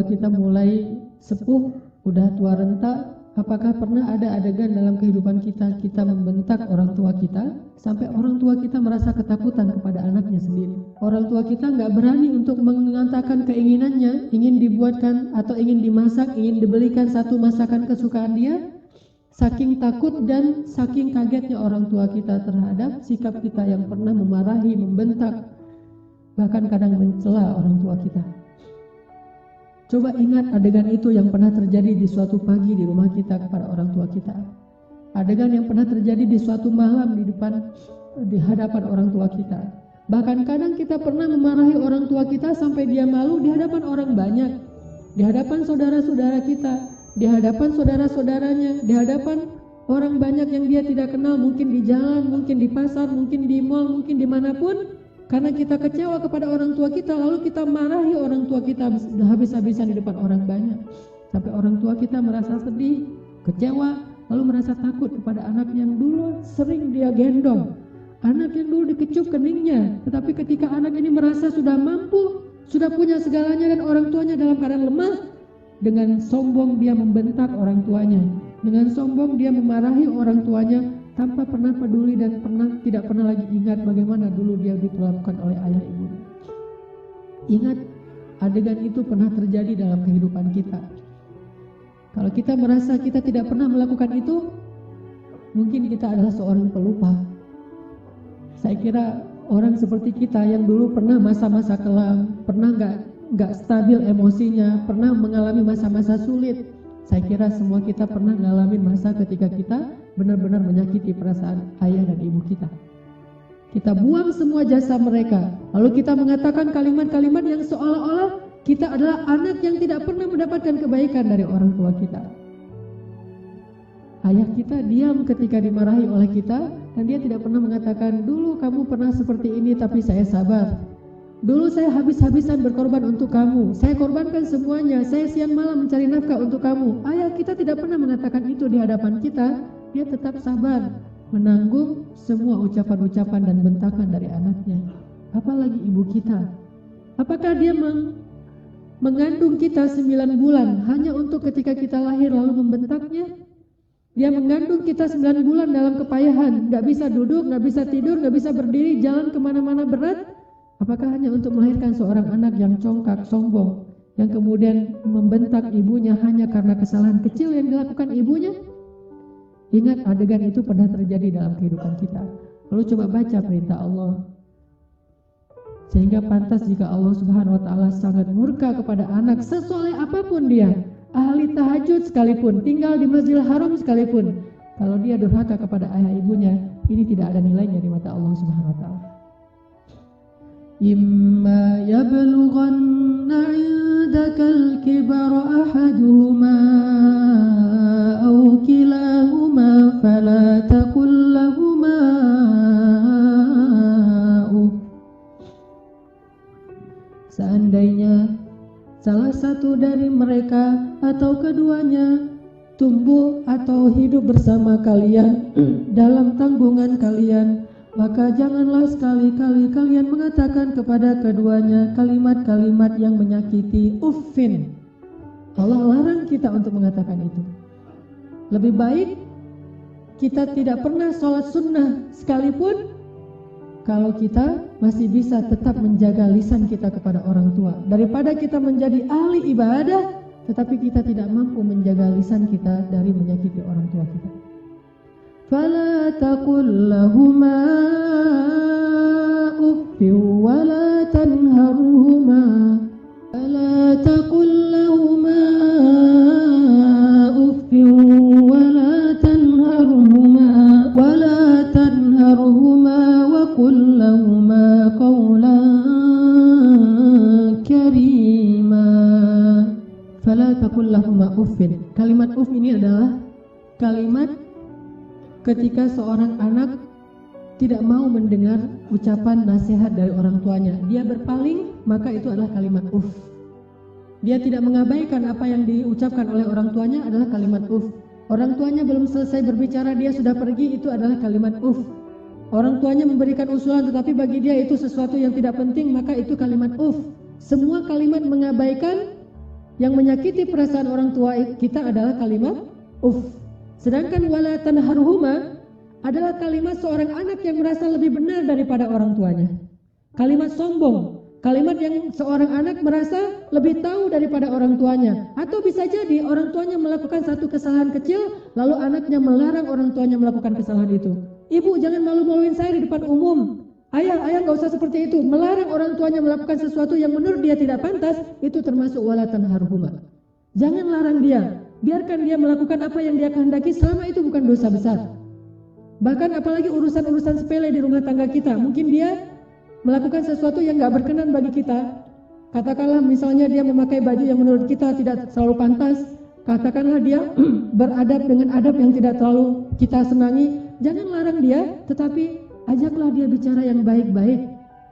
kita mulai sepuh, udah tua renta, apakah pernah ada adegan dalam kehidupan kita membentak orang tua kita sampai orang tua kita merasa ketakutan kepada anaknya sendiri. Orang tua kita nggak berani untuk mengatakan keinginannya, ingin dibuatkan atau ingin dimasak, ingin dibelikan satu masakan kesukaan dia. Saking takut dan saking kagetnya orang tua kita terhadap sikap kita yang pernah memarahi, membentak, bahkan kadang mencela orang tua kita. Coba ingat adegan itu yang pernah terjadi di suatu pagi di rumah kita kepada orang tua kita. Adegan yang pernah terjadi di suatu malam di hadapan orang tua kita. Bahkan kadang kita pernah memarahi orang tua kita sampai dia malu di hadapan orang banyak, di hadapan saudara-saudara kita, di hadapan saudara-saudaranya, di hadapan orang banyak yang dia tidak kenal, mungkin di jalan, mungkin di pasar, mungkin di mal, mungkin dimanapun. Karena kita kecewa kepada orang tua kita, lalu kita marahi orang tua kita habis-habisan di depan orang banyak. Sampai orang tua kita merasa sedih, kecewa, lalu merasa takut kepada anak yang dulu sering dia gendong, anak yang dulu dikecup keningnya. Tetapi ketika anak ini merasa sudah mampu, sudah punya segalanya dan orang tuanya dalam keadaan lemah, dengan sombong dia membentak orang tuanya, dengan sombong dia memarahi orang tuanya tanpa pernah peduli dan tidak pernah lagi ingat bagaimana dulu dia diperlakukan oleh ayah ibunya. Ingat, adegan itu pernah terjadi dalam kehidupan kita. Kalau kita merasa kita tidak pernah melakukan itu, mungkin kita adalah seorang pelupa. Saya kira orang seperti kita yang dulu pernah masa-masa kelam, pernah nggak stabil emosinya, pernah mengalami masa-masa sulit. Saya kira semua kita pernah ngalamin masa ketika kita benar-benar menyakiti perasaan ayah dan ibu kita. Kita buang semua jasa mereka, lalu kita mengatakan kalimat-kalimat yang seolah-olah kita adalah anak yang tidak pernah mendapatkan kebaikan dari orang tua kita. Ayah kita diam ketika dimarahi oleh kita, dan dia tidak pernah mengatakan, dulu kamu pernah seperti ini tapi saya sabar. Dulu saya habis-habisan berkorban untuk kamu, saya korbankan semuanya, saya siang malam mencari nafkah untuk kamu. Ayah kita tidak pernah mengatakan itu di hadapan kita. Dia tetap sabar menanggung semua ucapan-ucapan dan bentakan dari anaknya. Apalagi ibu kita. Apakah dia mengandung kita 9 bulan hanya untuk ketika kita lahir lalu membentaknya? Dia mengandung kita 9 bulan dalam kepayahan, gak bisa duduk, gak bisa tidur, gak bisa berdiri, jalan kemana-mana berat. Apakah hanya untuk melahirkan seorang anak yang congkak, sombong, yang kemudian membentak ibunya hanya karena kesalahan kecil yang dilakukan ibunya? Ingat, adegan itu pernah terjadi dalam kehidupan kita. Lalu coba baca perintah Allah. Sehingga pantas jika Allah Subhanahu wa Ta'ala sangat murka kepada anak sesoleh apapun dia, ahli tahajud sekalipun, tinggal di Masjidil Haram sekalipun, kalau dia durhaka kepada ayah ibunya, ini tidak ada nilainya di mata Allah Subhanahu wa Ta'ala. إما يبلغن عندك الكبر أحدهما أو كلاهما فلا تقل لهما Seandainya salah satu dari mereka atau keduanya tumbuh atau hidup bersama kalian dalam tanggungan kalian, maka janganlah sekali-kali kalian mengatakan kepada keduanya kalimat-kalimat yang menyakiti. Uffin. Allah larang kita untuk mengatakan itu. Lebih baik kita tidak pernah sholat sunnah sekalipun kalau kita masih bisa tetap menjaga lisan kita kepada orang tua, daripada kita menjadi ahli ibadah tetapi kita tidak mampu menjaga lisan kita dari menyakiti orang tua kita. فلا تقل لهما أف ولا تنهرهما فلا تقل لهما أف ولا تنهرهما وقل لهما قولا كريما. فلا تقل لهما أف. Kalimat uff ini adalah kalimat ketika seorang anak tidak mau mendengar ucapan nasihat dari orang tuanya, dia berpaling, maka itu adalah kalimat uff. Dia tidak mengabaikan apa yang diucapkan oleh orang tuanya adalah kalimat uff. Orang tuanya belum selesai berbicara, dia sudah pergi, itu adalah kalimat uff. Orang tuanya memberikan usulan tetapi bagi dia itu sesuatu yang tidak penting, maka itu kalimat uff. Semua kalimat mengabaikan Yang menyakiti perasaan orang tua kita adalah kalimat uff. Sedangkan wala tanharhuma adalah kalimat seorang anak yang merasa lebih benar daripada orang tuanya. Kalimat sombong, kalimat yang seorang anak merasa lebih tahu daripada orang tuanya. Atau bisa jadi orang tuanya melakukan satu kesalahan kecil, lalu anaknya melarang orang tuanya melakukan kesalahan itu. Ibu, jangan malu-maluin saya di depan umum. Ayah gak usah seperti itu. Melarang orang tuanya melakukan sesuatu yang menurut dia tidak pantas, itu termasuk wala tanharhuma. Jangan larang dia, biarkan dia melakukan apa yang dia kehendaki selama itu bukan dosa besar. Bahkan apalagi urusan-urusan sepele di rumah tangga kita, mungkin dia melakukan sesuatu yang gak berkenan bagi kita. Katakanlah misalnya dia memakai baju yang menurut kita tidak selalu pantas. Katakanlah dia beradab dengan adab yang tidak terlalu kita senangi. Jangan larang dia, tetapi ajaklah dia bicara yang baik-baik.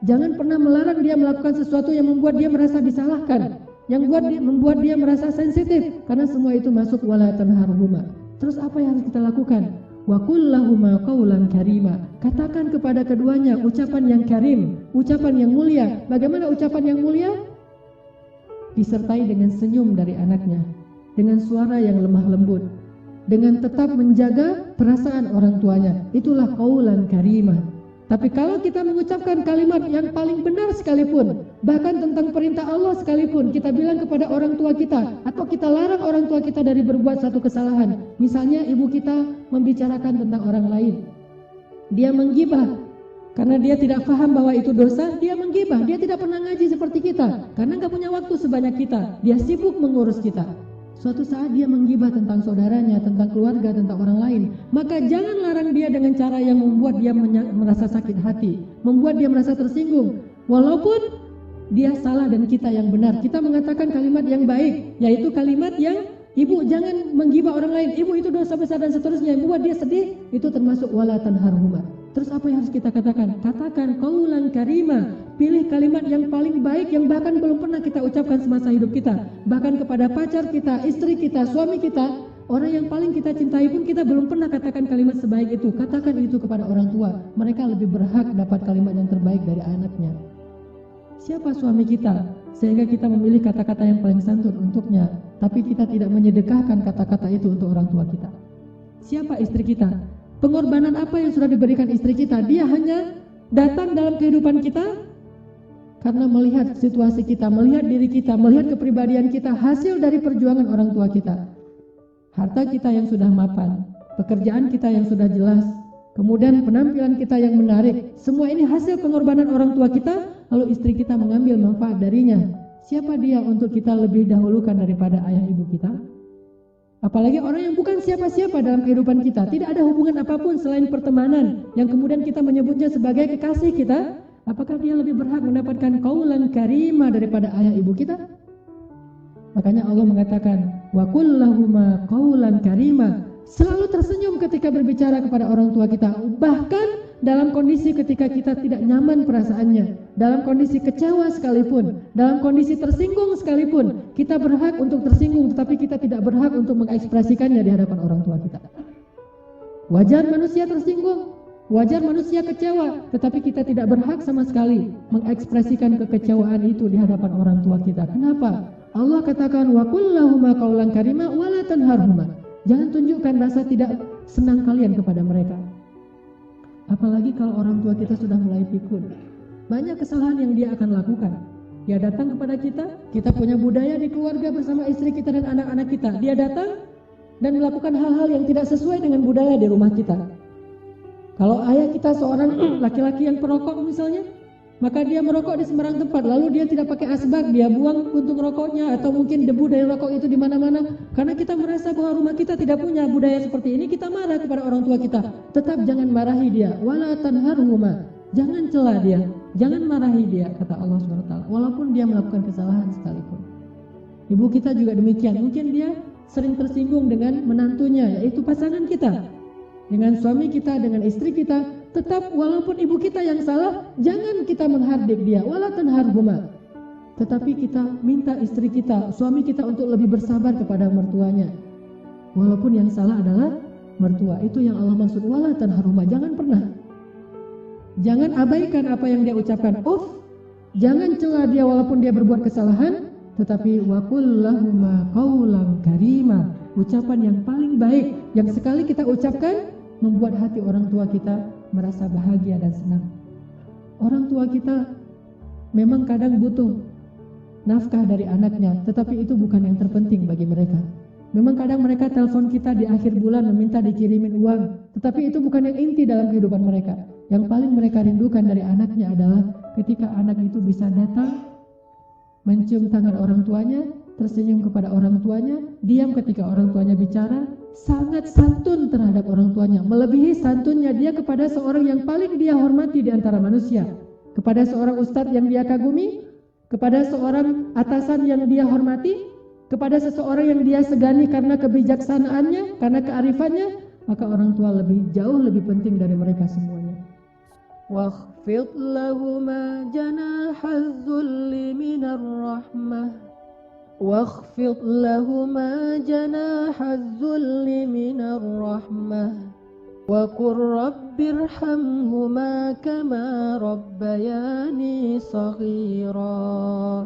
Jangan pernah melarang dia melakukan sesuatu yang membuat dia merasa disalahkan, yang membuat dia merasa sensitif, karena semua itu masuk wala tanharhuma. Terus apa yang harus kita lakukan? Wa qul lahuma qawlan karima. Katakan kepada keduanya ucapan yang karim, ucapan yang mulia. Bagaimana ucapan yang mulia? Disertai dengan senyum dari anaknya, dengan suara yang lemah lembut, dengan tetap menjaga perasaan orang tuanya. Itulah qaulan karimah. Tapi kalau kita mengucapkan kalimat yang paling benar sekalipun, bahkan tentang perintah Allah sekalipun, kita bilang kepada orang tua kita, atau kita larang orang tua kita dari berbuat satu kesalahan. Misalnya ibu kita membicarakan tentang orang lain, dia menggibah karena dia tidak paham bahwa itu dosa. Dia menggibah, dia tidak pernah ngaji seperti kita karena nggak punya waktu sebanyak kita, dia sibuk mengurus kita. Suatu saat dia menggibah tentang saudaranya, tentang keluarga, tentang orang lain. Maka jangan larang dia dengan cara yang membuat dia merasa sakit hati, membuat dia merasa tersinggung. Walaupun dia salah dan kita yang benar. Kita mengatakan kalimat yang baik, yaitu kalimat yang ibu jangan menggibah orang lain, ibu itu dosa besar dan seterusnya, yang membuat dia sedih, itu termasuk wala tanharhuma. Terus apa yang harus kita katakan? Katakan qaulan karima. Pilih kalimat yang paling baik yang bahkan belum pernah kita ucapkan semasa hidup kita. Bahkan kepada pacar kita, istri kita, suami kita, orang yang paling kita cintai pun kita belum pernah katakan kalimat sebaik itu. Katakan itu kepada orang tua. Mereka lebih berhak dapat kalimat yang terbaik dari anaknya. Siapa suami kita sehingga kita memilih kata-kata yang paling santun untuknya, tapi kita tidak menyedekahkan kata-kata itu untuk orang tua kita? Siapa istri kita? Pengorbanan apa yang sudah diberikan istri kita? Dia hanya datang dalam kehidupan kita karena melihat situasi kita, melihat diri kita, melihat kepribadian kita, hasil dari perjuangan orang tua kita. Harta kita yang sudah mapan, pekerjaan kita yang sudah jelas, kemudian penampilan kita yang menarik, semua ini hasil pengorbanan orang tua kita, lalu istri kita mengambil manfaat darinya. Siapa dia untuk kita lebih dahulukan daripada ayah ibu kita? Apalagi orang yang bukan siapa-siapa dalam kehidupan kita, tidak ada hubungan apapun selain pertemanan, yang kemudian kita menyebutnya sebagai kekasih kita. Apakah dia lebih berhak mendapatkan qaulan karima daripada ayah ibu kita? Makanya Allah mengatakan wa qul lahuma qaulan karima. Selalu tersenyum ketika berbicara kepada orang tua kita, bahkan dalam kondisi ketika kita tidak nyaman perasaannya, dalam kondisi kecewa sekalipun, dalam kondisi tersinggung sekalipun, kita berhak untuk tersinggung, tetapi kita tidak berhak untuk mengekspresikannya di hadapan orang tua kita. Wajar manusia tersinggung, wajar manusia kecewa, tetapi kita tidak berhak sama sekali mengekspresikan kekecewaan itu di hadapan orang tua kita. Kenapa? Allah katakan wa qul lahuma qaulan karima wa la tanharhuma. Jangan tunjukkan rasa tidak senang kalian kepada mereka. Apalagi kalau orang tua kita sudah mulai pikun. Banyak kesalahan yang dia akan lakukan. Dia datang kepada kita punya budaya di keluarga bersama istri kita dan anak-anak kita. Dia datang dan melakukan hal-hal yang tidak sesuai dengan budaya di rumah kita. Kalau ayah kita seorang laki-laki yang perokok misalnya, maka dia merokok di sembarang tempat, lalu dia tidak pakai asbak, dia buang puntung rokoknya atau mungkin debu dari rokok itu di mana-mana. Karena kita merasa bahwa rumah kita tidak punya budaya seperti ini, kita marah kepada orang tua kita. Tetap jangan marahi dia, wala tanharhuma. Jangan cela dia, jangan marahi dia, kata Allah SWT, walaupun dia melakukan kesalahan sekalipun. Ibu kita juga demikian, mungkin dia sering tersinggung dengan menantunya, yaitu pasangan kita, dengan suami kita, dengan istri kita. Tetap walaupun ibu kita yang salah, jangan kita menghardik dia, wala tanharhuma. Tetapi kita minta istri kita, suami kita untuk lebih bersabar kepada mertuanya. Walaupun yang salah adalah mertua. Itu yang Allah maksud wala tanharhuma. Jangan pernah, jangan abaikan apa yang dia ucapkan. Jangan cela dia walaupun dia berbuat kesalahan, tetapi wa qul lahuma qawlan karima, ucapan yang paling baik yang sekali kita ucapkan membuat hati orang tua kita merasa bahagia dan senang. Orang tua kita memang kadang butuh nafkah dari anaknya, tetapi itu bukan yang terpenting bagi mereka. Memang kadang mereka telepon kita di akhir bulan meminta dikirimin uang, tetapi itu bukan yang inti dalam kehidupan mereka. Yang paling mereka rindukan dari anaknya adalah ketika anak itu bisa datang, mencium tangan orang tuanya, tersenyum kepada orang tuanya, diam ketika orang tuanya bicara, sangat santun terhadap orang tuanya, melebihi santunnya dia kepada seorang yang paling dia hormati di antara manusia, kepada seorang ustadz yang dia kagumi, kepada seorang atasan yang dia hormati, kepada seseorang yang dia segani karena kebijaksanaannya, karena kearifannya, maka orang tua jauh lebih penting dari mereka semuanya. Wakhfid lahuma janahaz zulli minar rahmah, wakhfid lahuma janahaz zulli minar rahmah, wa qur rabbirhamhuma kama rabbayani shaghira.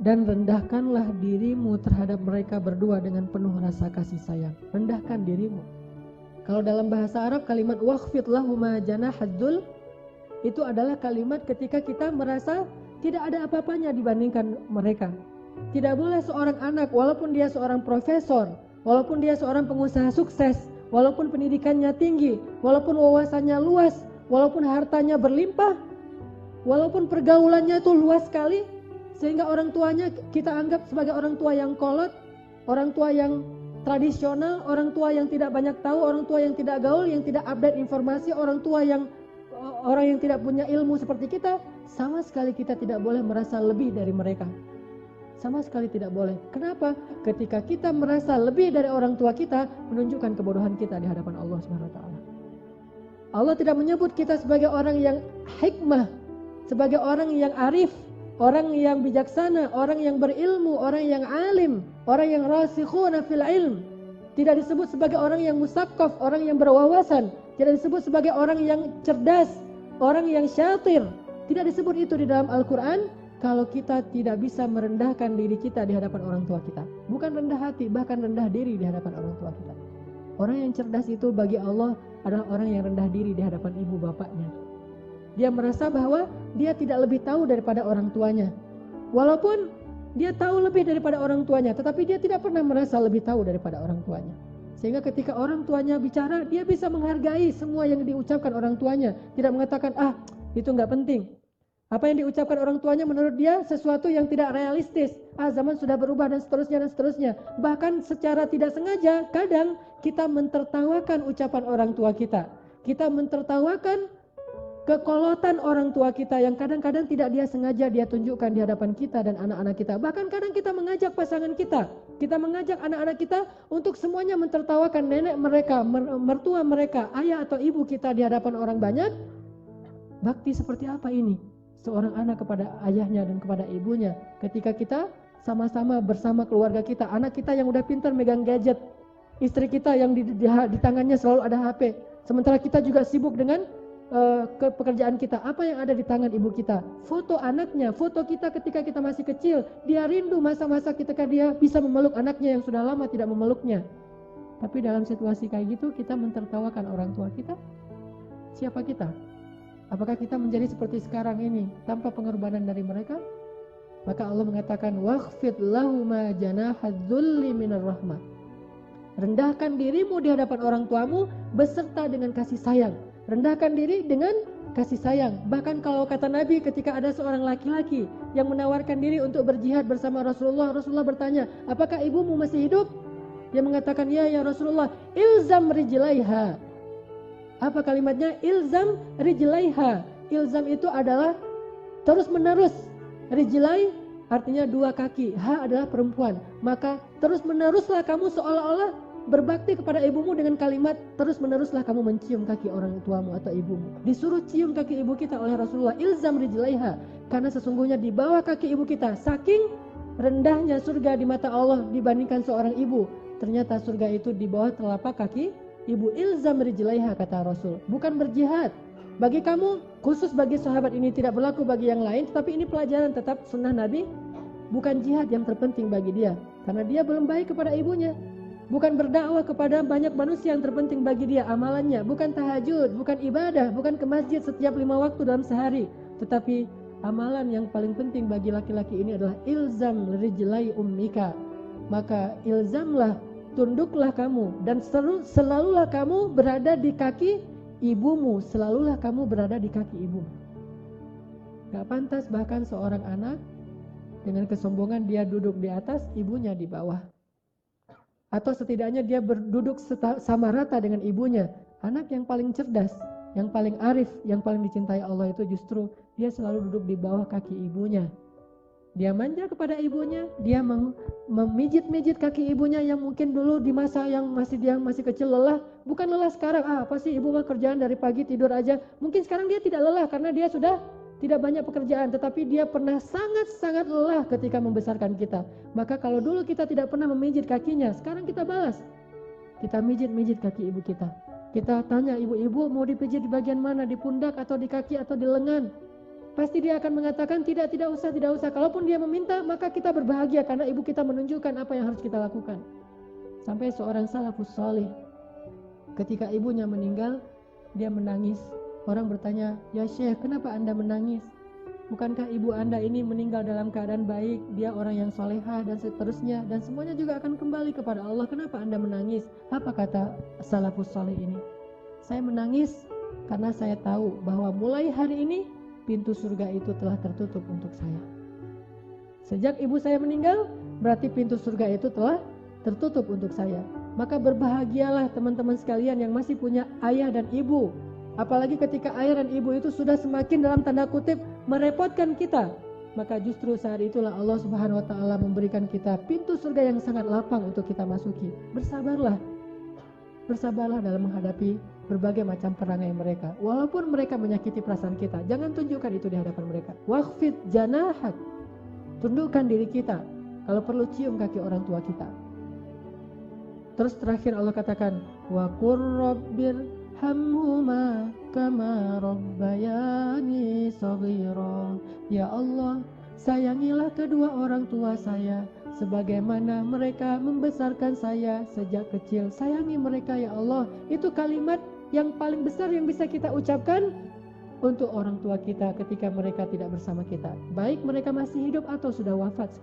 Dan rendahkanlah dirimu terhadap mereka berdua dengan penuh rasa kasih sayang. Rendahkan dirimu. Kalau dalam bahasa Arab kalimat wakhfid lahuma janahaz dzul itu adalah kalimat ketika kita merasa tidak ada apa-apanya dibandingkan mereka. Tidak boleh seorang anak walaupun dia seorang profesor, walaupun dia seorang pengusaha sukses, walaupun pendidikannya tinggi, walaupun wawasannya luas, walaupun hartanya berlimpah, walaupun pergaulannya itu luas sekali, sehingga orang tuanya kita anggap sebagai orang tua yang kolot, orang tua yang tradisional, orang tua yang tidak banyak tahu, orang tua yang tidak gaul, yang tidak update informasi, orang yang tidak punya ilmu seperti kita, sama sekali kita tidak boleh merasa lebih dari mereka. Sama sekali tidak boleh. Kenapa? Ketika kita merasa lebih dari orang tua kita, menunjukkan kebodohan kita di hadapan Allah SWT. Allah tidak menyebut kita sebagai orang yang hikmah, sebagai orang yang arif, orang yang bijaksana, orang yang berilmu, orang yang alim, orang yang rasikhuna fil ilm. Tidak disebut sebagai orang yang musaqqaf, orang yang berwawasan. Tidak disebut sebagai orang yang cerdas, orang yang syatir. Tidak disebut itu di dalam Al-Quran kalau kita tidak bisa merendahkan diri kita di hadapan orang tua kita. Bukan rendah hati, bahkan rendah diri di hadapan orang tua kita. Orang yang cerdas itu bagi Allah adalah orang yang rendah diri di hadapan ibu bapaknya. Dia merasa bahwa dia tidak lebih tahu daripada orang tuanya. Walaupun dia tahu lebih daripada orang tuanya, tetapi dia tidak pernah merasa lebih tahu daripada orang tuanya. Sehingga ketika orang tuanya bicara, dia bisa menghargai semua yang diucapkan orang tuanya. Tidak mengatakan, itu nggak penting. Apa yang diucapkan orang tuanya menurut dia sesuatu yang tidak realistis. Zaman sudah berubah dan seterusnya dan seterusnya. Bahkan secara tidak sengaja, kadang kita mentertawakan ucapan orang tua kita. Kita mentertawakan kekolotan orang tua kita yang kadang-kadang tidak dia sengaja dia tunjukkan di hadapan kita dan anak-anak kita. Bahkan kadang kita mengajak pasangan kita, kita mengajak anak-anak kita untuk semuanya mentertawakan nenek mereka, mertua mereka, ayah atau ibu kita di hadapan orang banyak. Bakti seperti apa ini? Seorang anak kepada ayahnya dan kepada ibunya. Ketika kita sama-sama bersama keluarga kita, anak kita yang udah pintar megang gadget, istri kita yang di tangannya selalu ada HP, sementara kita juga sibuk dengan pekerjaan kita. Apa yang ada di tangan ibu kita? Foto anaknya, foto kita ketika kita masih kecil. Dia rindu masa-masa ketika dia bisa memeluk anaknya yang sudah lama tidak memeluknya. Tapi dalam situasi kayak gitu kita mentertawakan orang tua kita. Siapa kita? Apakah kita menjadi seperti sekarang ini tanpa pengorbanan dari mereka? Maka Allah mengatakan wakhfid lahuma janahaz dzulli minar rahmah. Rendahkan dirimu di hadapan orang tuamu beserta dengan kasih sayang. Rendahkan diri dengan kasih sayang. Bahkan kalau kata Nabi ketika ada seorang laki-laki yang menawarkan diri untuk berjihad bersama Rasulullah, Rasulullah bertanya, apakah ibumu masih hidup? Dia mengatakan, ya Rasulullah, ilzam rijlaiha. Apa kalimatnya? Ilzam rijlaiha. Ilzam itu adalah terus menerus. Rijlai artinya dua kaki, ha adalah perempuan. Maka terus meneruslah kamu seolah-olah berbakti kepada ibumu dengan kalimat terus meneruslah kamu mencium kaki orang tuamu atau ibumu. Disuruh cium kaki ibu kita oleh Rasulullah, ilzam rijlaiha, karena sesungguhnya di bawah kaki ibu kita, saking rendahnya surga di mata Allah dibandingkan seorang ibu, ternyata surga itu di bawah telapak kaki ibu. Ilzam rijlaiha kata Rasul, bukan berjihad. Bagi kamu, khusus bagi sahabat ini tidak berlaku bagi yang lain, tetapi ini pelajaran tetap sunnah Nabi. bukan jihad yang terpenting bagi dia, karena dia belum baik kepada ibunya. Bukan berdakwah kepada banyak manusia yang terpenting bagi dia amalannya, bukan tahajud, bukan ibadah, bukan ke masjid setiap 5 waktu dalam sehari. Tetapi amalan yang paling penting bagi laki-laki ini adalah ilzam rijlai ummika. Maka ilzamlah, tunduklah kamu, dan selalulah kamu berada di kaki ibumu, selalulah kamu berada di kaki ibumu. Gak pantas bahkan seorang anak dengan kesombongan dia duduk di atas, ibunya di bawah. Atau setidaknya dia berduduk sama rata dengan ibunya. Anak yang paling cerdas, yang paling arif, yang paling dicintai Allah itu justru dia selalu duduk di bawah kaki ibunya. Dia manja kepada ibunya, dia memijit-mijit kaki ibunya yang mungkin dulu di masa yang dia masih kecil lelah. Bukan lelah sekarang, apa sih ibu mah kerjaan dari pagi tidur aja. Mungkin sekarang dia tidak lelah karena dia sudah tidak banyak pekerjaan, tetapi dia pernah sangat-sangat lelah ketika membesarkan kita. Maka kalau dulu kita tidak pernah memijit kakinya, sekarang kita balas. Kita mijit-mijit kaki ibu kita. Kita tanya ibu-ibu mau dipijit di bagian mana, di pundak atau di kaki atau di lengan. Pasti dia akan mengatakan tidak usah. Kalaupun dia meminta, maka kita berbahagia karena ibu kita menunjukkan apa yang harus kita lakukan. Sampai seorang salafus salih, ketika ibunya meninggal, dia menangis. Orang bertanya, ya Syekh, kenapa Anda menangis? Bukankah ibu Anda ini meninggal dalam keadaan baik, dia orang yang solehah dan seterusnya, dan semuanya juga akan kembali kepada Allah, kenapa Anda menangis? Apa kata salafus salih ini? Saya menangis karena saya tahu bahwa mulai hari ini, pintu surga itu telah tertutup untuk saya. Sejak ibu saya meninggal, berarti pintu surga itu telah tertutup untuk saya. Maka berbahagialah teman-teman sekalian yang masih punya ayah dan ibu. Apalagi ketika ayah dan ibu itu sudah semakin dalam tanda kutip merepotkan kita, maka justru saat itulah Allah Subhanahu wa taala memberikan kita pintu surga yang sangat lapang untuk kita masuki. Bersabarlah dalam menghadapi berbagai macam perangai mereka. Walaupun mereka menyakiti perasaan kita, jangan tunjukkan itu di hadapan mereka. Wakhfid janahak, tundukkan diri kita. Kalau perlu cium kaki orang tua kita. Terus terakhir Allah katakan, wa qur rabbir hamhuma kama rabbayani shaghira. Ya Allah, sayangilah kedua orang tua saya sebagaimana mereka membesarkan saya sejak kecil. Sayangi mereka ya Allah. Itu kalimat yang paling besar yang bisa kita ucapkan untuk orang tua kita ketika mereka tidak bersama kita, baik mereka masih hidup atau sudah wafat sekali.